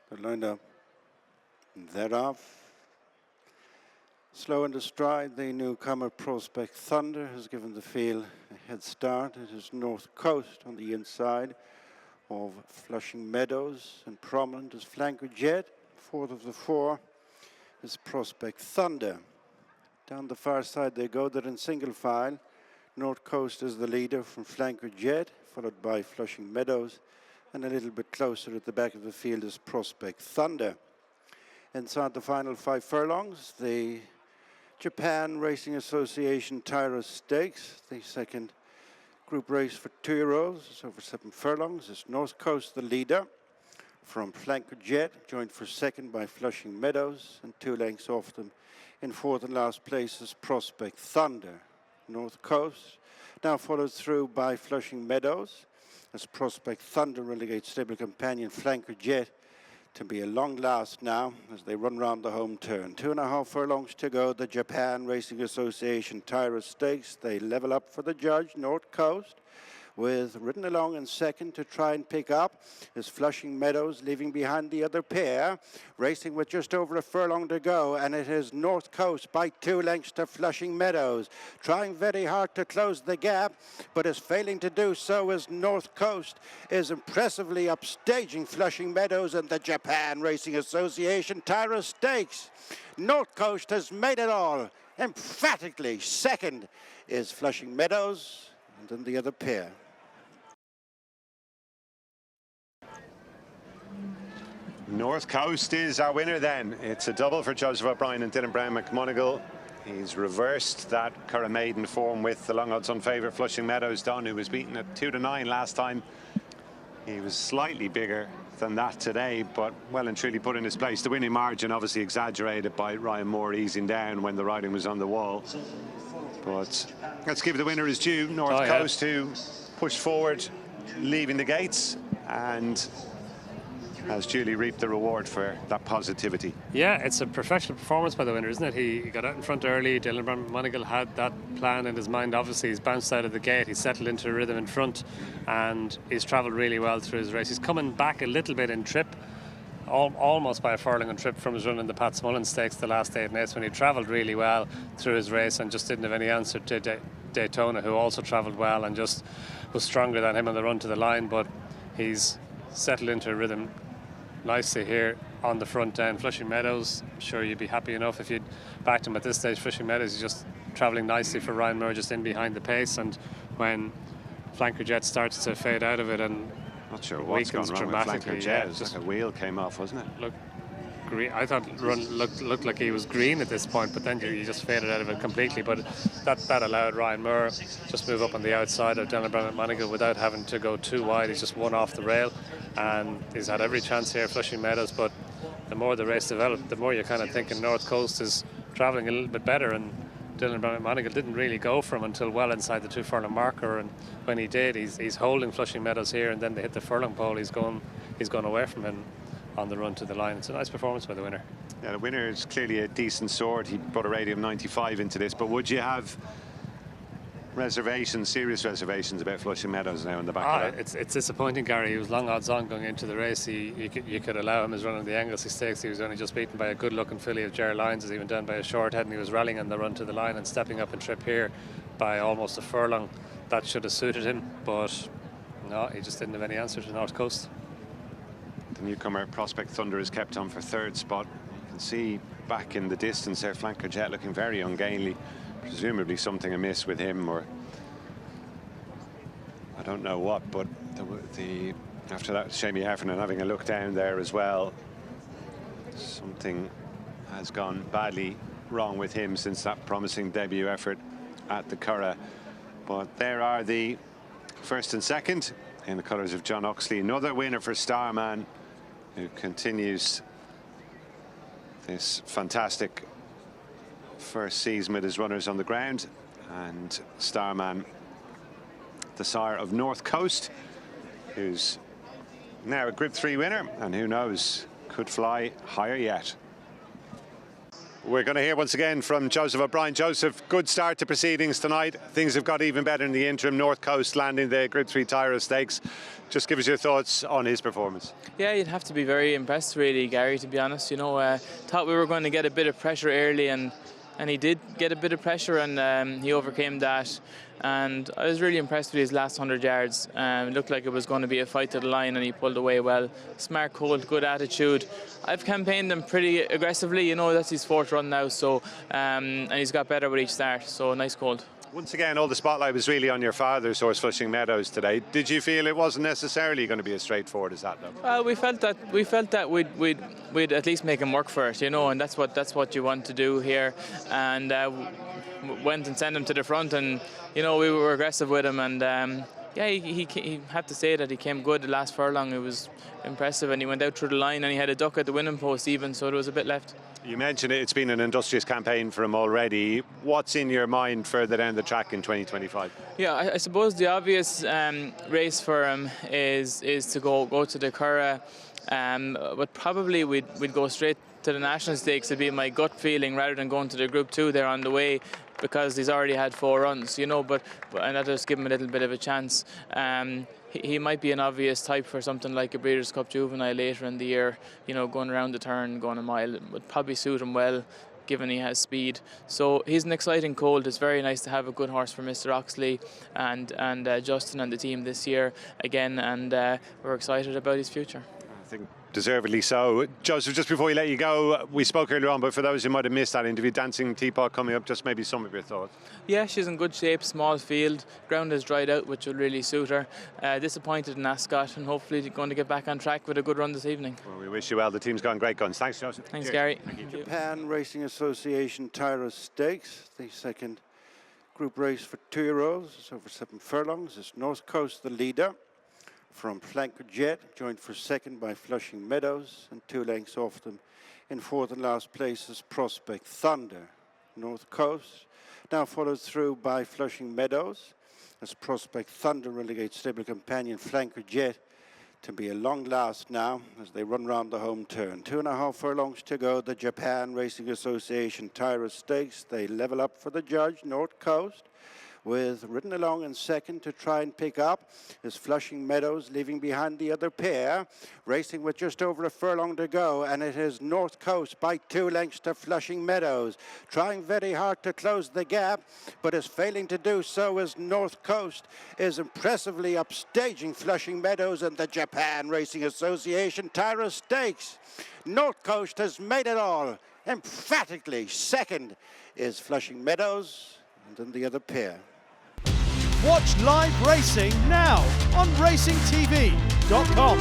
They're lined up. They're off. Slow in the stride, the newcomer Prospect Thunder has given the field a head start. It is North Coast on the inside of Flushing Meadows, and prominent is Flanker Jet. Fourth of the four is Prospect Thunder. Down the far side they go. They're in single file. North Coast is the leader from Flanker Jet, followed by Flushing Meadows, and a little bit closer at the back of the field is Prospect Thunder. Inside the final 5 furlongs, the Japan Racing Association Tyros Stakes, the second group race for Tyros. It's over 7 furlongs. It's North Coast the leader from Flanker Jet, joined for second by Flushing Meadows, and 2 lengths off them in fourth and last place is Prospect Thunder. North Coast now followed through by Flushing Meadows as Prospect Thunder relegates stable companion Flanker Jet to be a long last now as they run round the home turn. 2.5 furlongs to go. The Japan Racing Association Tyros Stakes. They level up for the judge, North Coast, with ridden along in second to try and pick up is Flushing Meadows, leaving behind the other pair, racing with just over a furlong to go, and it is North Coast by 2 lengths to Flushing Meadows, trying very hard to close the gap, but is failing to do so as North Coast is impressively upstaging Flushing Meadows and the Japan Racing Association Tyros Stakes. North Coast has made it all emphatically. Second is Flushing Meadows, and then the other pair. North Coast is our winner then. It's a double for Joseph O'Brien and Dylan Browne McMonagle. He's reversed that Curragh maiden form with the long odds on favourite Flushing Meadows Don, who was beaten at 2-9 last time. He was slightly bigger than that today, but well and truly put in his place. The winning margin obviously exaggerated by Ryan Moore easing down when the riding was on the wall. But let's give the winner his due. North Coast, who pushed forward, leaving the gates, and has duly reaped the reward for that positivity. Yeah, it's a professional performance by the winner, isn't it? He got out in front early. Dylan Browne McMonagle had that plan in his mind. Obviously, he's bounced out of the gate. He's settled into a rhythm in front, and he's travelled really well through his race. He's coming back a little bit in trip, almost by a furlong on trip from his run in the Pat Smullen Stakes the last 8 nights, when he travelled really well through his race and just didn't have any answer to Daytona, who also travelled well and just was stronger than him on the run to the line. But he's settled into a rhythm nicely here on the front end. Flushing Meadows, I'm sure you'd be happy enough if you'd backed him at this stage. Flushing Meadows is just travelling nicely for Ryan Moore, just in behind the pace, and when Flanker Jet starts to fade out of it and not sure what's gone wrong with Flanker Jet. It was like a wheel came off, wasn't it? Look, green. I thought run looked like he was green at this point, but then he just faded out of it completely. But that allowed Ryan Moore just move up on the outside of Dylan Browne McMonagle without having to go too wide. He's just one off the rail, and he's had every chance here, Flushing Meadows. But the more the race developed, the more you're kind of thinking North Coast is travelling a little bit better, and Dylan Browne McMonagle didn't really go for him until well inside the 2 furlong marker, and when he did, he's holding Flushing Meadows here, and then they hit the furlong pole. He's gone away from him on the run to the line. It's a nice performance by the winner. Yeah, the winner is clearly a decent sword. He put a rating of 95 into this, but would you have reservations, serious reservations about Flushing Meadows now in the back? It's disappointing, Gary. He was long odds on going into the race. You could allow him his run in the Anglesey Stakes. He was only just beaten by a good looking filly of Ger Lyons as he went down by a short head, and he was rallying on the run to the line and stepping up in trip here by almost a furlong. That should have suited him, but no, he just didn't have any answer to North Coast. The newcomer Prospect Thunder is kept on for 3rd spot. You can see back in the distance there Flanker Jet looking very ungainly. Presumably something amiss with him, or I don't know what, but after that, Shamie Heffernan having a look down there as well. Something has gone badly wrong with him since that promising debut effort at the Curragh. But there are the 1st and 2nd in the colours of John Oxley. Another winner for Starman, who continues this fantastic first season with his runners on the ground. And Starman, the sire of North Coast, who's now a Group 3 winner, and who knows, could fly higher yet. We're going to hear once again from Joseph O'Brien. Joseph, good start to proceedings tonight. Things have got even better in the interim. North Coast landing the Group 3 Tyros Stakes. Just give us your thoughts on his performance. Yeah, you'd have to be very impressed, really, Gary, to be honest. You know, thought we were going to get a bit of pressure early, and he did get a bit of pressure, and he overcame that. And I was really impressed with his last 100 yards. It looked like it was going to be a fight to the line, and he pulled away well. Smart colt, good attitude. I've campaigned him pretty aggressively. You know, that's his 4th run now, so and he's got better with each start. So nice colt. Once again, all the spotlight was really on your father's horse, Flushing Meadows, today. Did you feel it wasn't necessarily going to be as straightforward as that, though? Well, we felt that we'd at least make him work for it, you know, and that's what you want to do here. And went and sent him to the front, and you know, we were aggressive with him, and yeah, he had to say that he came good the last furlong. It was impressive, and he went out through the line, and he had a duck at the winning post even, so there was a bit left. You mentioned it's been an industrious campaign for him already. What's in your mind further down the track in 2025? Yeah, I suppose the obvious race for him is to go to the Curragh, but probably we'd go straight to the National Stakes. It'd be my gut feeling rather than going to the Group 2 there on the way, because he's already had 4 runs, you know, but and that just give him a little bit of a chance. He might be an obvious type for something like a Breeders' Cup Juvenile later in the year, you know, going around the turn, going a mile. It would probably suit him well, given he has speed. So he's an exciting colt. It's very nice to have a good horse for Mr. Oxley and Justin and the team this year again, and we're excited about his future. I think deservedly so. Joseph, just before we let you go, we spoke earlier on, but for those who might have missed that interview, Dancing Teapot coming up, just maybe some of your thoughts. Yeah, she's in good shape, small field, ground has dried out, which will really suit her. Disappointed in Ascot, and hopefully going to get back on track with a good run this evening. Well, we wish you well. The team's gone great guns. Thanks, Joseph. Thanks, Cheers. Gary. Thank you. Japan Racing Association Tyros Stakes, the second group race for 2-year-olds. It's over 7 furlongs. It's North Coast the leader from Flanker Jet, joined for second by Flushing Meadows, and 2 lengths off them in 4th and last place is Prospect Thunder. North Coast now followed through by Flushing Meadows as Prospect Thunder relegates stable companion Flanker Jet to be a long last now as they run round the home turn. 2.5 furlongs to go. The Japan Racing Association Tyros Stakes. They level up for the judge, North Coast, with ridden along in second to try and pick up is Flushing Meadows, leaving behind the other pair, racing with just over a furlong to go, and it is North Coast by 2 lengths to Flushing Meadows, trying very hard to close the gap, but is failing to do so as North Coast is impressively upstaging Flushing Meadows and the Japan Racing Association Tyros Stakes. North Coast has made it all emphatically. Second is Flushing Meadows, and then the other pair. Watch live racing now on racingtv.com.